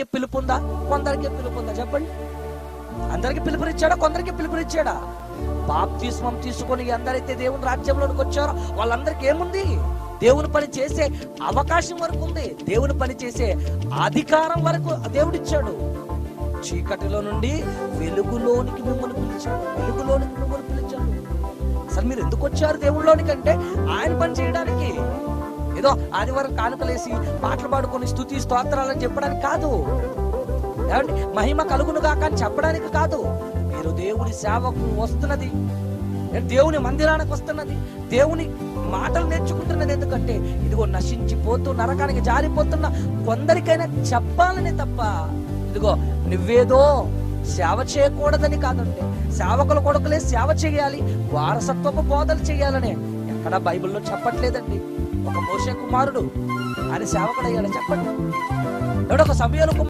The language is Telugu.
పిలుపు ఉందా? కొందరికి పిలుపు ఉందా? చెప్పండి. అందరికి పిలుపునిచ్చాడా? కొందరికి పిలుపునిచ్చాడా? బాప్తిస్మం తీసుకొని ఎందరైతే దేవుని రాజ్యంలోనికి వచ్చారో వాళ్ళందరికీ ఏముంది? దేవుని పని చేసే అవకాశం వరకు ఉంది. దేవుని పని చేసే అధికారం వరకు దేవుడిచ్చాడు. చీకటిలో నుండి వెలుగులోనికి మిమ్మల్ని పిలిచాడు. వెలుగులోనికి మిమ్మల్ని పిలిచాడు. అసలు మీరు ఎందుకు వచ్చారు దేవుళ్ళలోనికి అంటే ఆయన పని చేయడానికి. ఏదో ఆదివారం కానుకలేసి పాటలు పాడుకొని స్తుతి స్తోత్రాలని చెప్పడానికి కాదు. ఏమండి, మహిమ కలుగును గాక అని చెప్పడానికి కాదు. మీరు దేవుని సేవకు వస్తున్నది, దేవుని మందిరానికి వస్తున్నది, దేవుని మాటలు నేర్చుకుంటున్నది. ఎందుకంటే ఇదిగో నశించిపోతూ నరకానికి జారిపోతున్న కొందరికైనా చెప్పాలని తప్ప, ఇదిగో నువ్వేదో సేవ చేయకూడదని కాదంటే, సేవకుల కొడుకులే సేవ చేయాలి, వారసత్వపు బోధలు చేయాలనే ఎక్కడా బైబిల్లో చెప్పట్లేదండి. ఒక మోషే కుమారుడు ఆయన సేవకుడయ్యాడు చెప్పండి. ఎవడొక సమయంలో